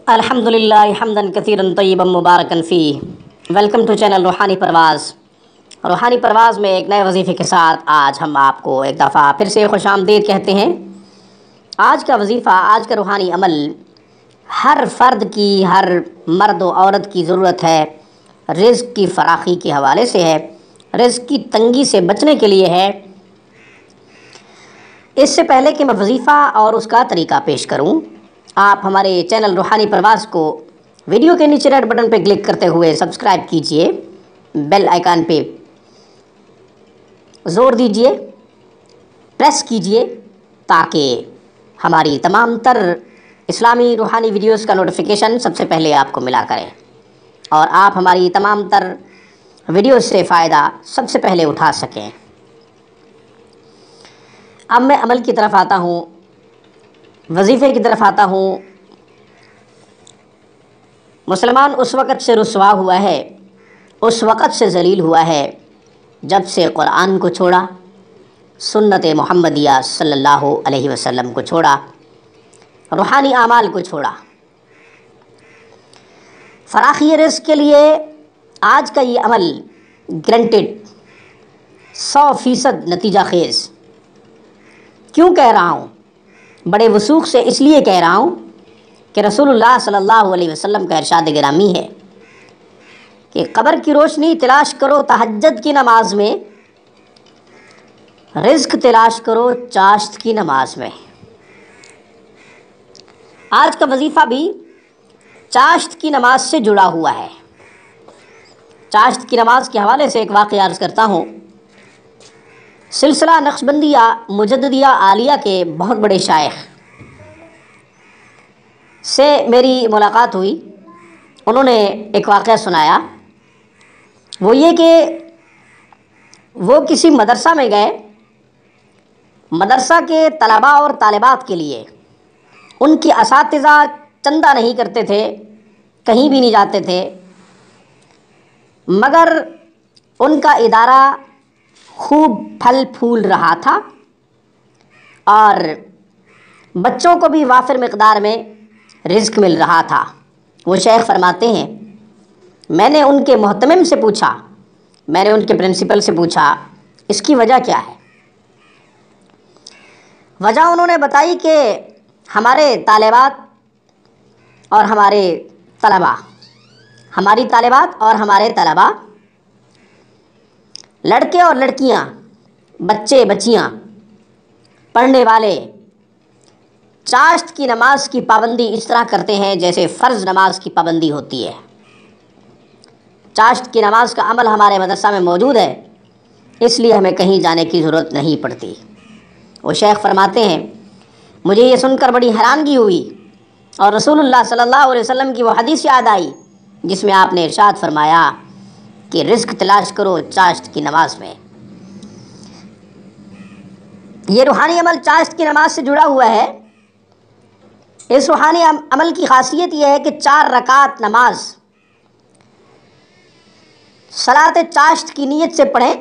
الحمدللہ حمدن کثیرا طیبا مبارکا فیہ۔ Welcome to channel روحانی پرواز۔ روحانی پرواز میں ایک نئے وظیفے کے ساتھ آج ہم آپ کو ایک دفعہ پھر سے خوش آمدید کہتے ہیں۔ آج کا وظیفہ، آج کا روحانی عمل ہر فرد کی، ہر مرد و عورت کی ضرورت ہے، رزق کی فراخی کے حوالے سے ہے، رزق کی تنگی سے بچنے کے لیے ہے۔ اس سے پہلے کہ میں وظیفہ اور اس کا طریقہ پیش کروں، آپ ہمارے چینل روحانی پرواز کو ویڈیو کے نیچے ریڈ بٹن پہ کلک کرتے ہوئے سبسکرائب کیجئے، بیل آئیکن پہ زور دیجئے، پریس کیجئے تاکہ ہماری تمام تر اسلامی روحانی ویڈیوز کا نوٹیفیکیشن سب سے پہلے آپ کو ملا کرے اور آپ ہماری تمام تر ویڈیوز سے فائدہ سب سے پہلے اٹھا سکیں۔ اب میں عمل کی طرف آتا ہوں، وظیفے کی طرف آتا ہوں۔ مسلمان اس وقت سے رسوا ہوا ہے، اس وقت سے ذلیل ہوا ہے جب سے قرآن کو چھوڑا، سنت محمدیہ صلی اللہ علیہ وسلم کو چھوڑا، روحانی اعمال کو چھوڑا۔ فراخی رزق کے لیے آج کا یہ عمل گرانٹیڈ، 100% نتیجہ خیز۔ کیوں کہہ رہا ہوں؟ بڑے وثوق سے اس لیے کہہ رہا ہوں کہ رسول اللہ صلی اللہ علیہ وسلم کا ارشاد گرامی ہے کہ قبر کی روشنی تلاش کرو تہجد کی نماز میں، رزق تلاش کرو چاشت کی نماز میں۔ آج کا وظیفہ بھی چاشت کی نماز سے جڑا ہوا ہے۔ چاشت کی نماز کے حوالے سے ایک واقعہ عرض کرتا ہوں۔ سلسلہ نقشبندیہ مجددیہ عالیہ کے بہت بڑے شائخ سے میری ملاقات ہوئی۔ انہوں نے ایک واقعہ سنایا، وہ یہ کہ وہ کسی مدرسہ میں گئے، مدرسہ کے طلباء اور طالبات کے لیے ان کے اساتذہ چندہ نہیں کرتے تھے، کہیں بھی نہیں جاتے تھے، مگر ان کا ادارہ خوب پھل پھول رہا تھا اور بچوں کو بھی وافر مقدار میں رزق مل رہا تھا۔ وہ شیخ فرماتے ہیں، میں نے ان کے محتمم سے پوچھا، میں نے ان کے پرنسپل سے پوچھا اس کی وجہ کیا ہے؟ وجہ انہوں نے بتائی کہ ہمارے طالبات اور ہمارے طلباء، ہماری طالبات اور ہمارے طلباء، لڑکے اور لڑکیاں، بچے بچیاں، پڑھنے والے چاشت کی نماز کی پابندی اس طرح کرتے ہیں جیسے فرض نماز کی پابندی ہوتی ہے۔ چاشت کی نماز کا عمل ہمارے مدرسہ میں موجود ہے، اس لیے ہمیں کہیں جانے کی ضرورت نہیں پڑتی۔ وہ شیخ فرماتے ہیں، مجھے یہ سن کر بڑی حیرانگی ہوئی اور رسول اللہ صلی اللہ علیہ وسلم کی وہ حدیث یاد آئی جس میں آپ نے ارشاد فرمایا کہ رزق تلاش کرو چاشت کی نماز میں۔ یہ روحانی عمل چاشت کی نماز سے جڑا ہوا ہے۔ اس روحانی عمل کی خاصیت یہ ہے کہ 4 رکعت نماز صلاۃ چاشت کی نیت سے پڑھیں۔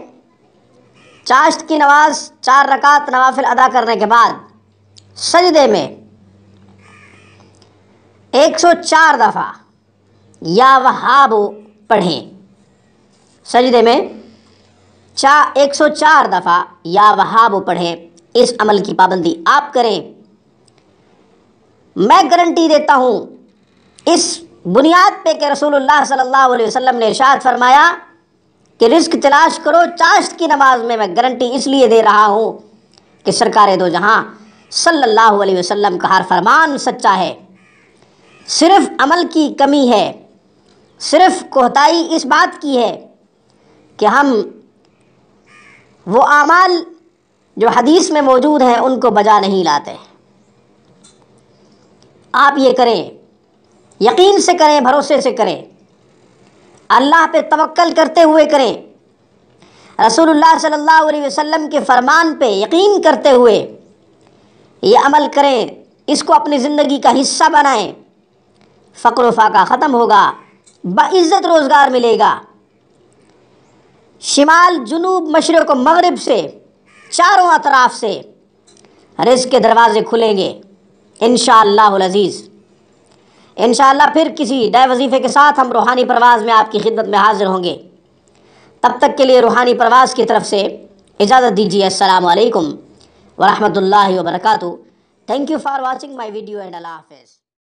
چاشت کی نماز 4 رکعت نوافل ادا کرنے کے بعد سجدے میں 104 دفعہ یا وہاب پڑھیں۔ سجدے میں 104 دفعہ یا وہاب پڑھیں۔ اس عمل کی پابندی آپ کریں۔ میں گارنٹی دیتا ہوں اس بنیاد پہ کہ رسول اللہ صلی اللہ علیہ وسلم نے ارشاد فرمایا کہ رزق تلاش کرو چاشت کی نماز میں گارنٹی اس لیے دے رہا ہوں کہ سرکار دو جہاں صلی اللہ علیہ وسلم کا ہر فرمان سچا ہے۔ صرف عمل کی کمی ہے، صرف کوتاہی اس بات کی ہے کہ ہم وہ اعمال جو حدیث میں موجود ہیں ان کو بجا نہیں لاتے۔ آپ یہ کریں، یقین سے کریں، بھروسے سے کریں، اللہ پہ توکل کرتے ہوئے کریں، رسول اللہ صلی اللہ علیہ وسلم کے فرمان پہ یقین کرتے ہوئے یہ عمل کریں، اس کو اپنی زندگی کا حصہ بنائیں۔ فقر و فاقہ ختم ہوگا، باعزت روزگار ملے گا، شمال جنوب مشرق و مغرب سے، چاروں اطراف سے رزق کے دروازے کھلیں گے انشاءاللہ العزیز۔ انشاءاللہ پھر کسی نئے وظیفے کے ساتھ ہم روحانی پرواز میں آپ کی خدمت میں حاضر ہوں گے. تب تک کے لیے روحانی پرواز کی طرف سے اجازت دیجیے. السلام علیکم ورحمۃ اللہ وبرکاتہ. Thank you for watching my video and اللہ حافظ.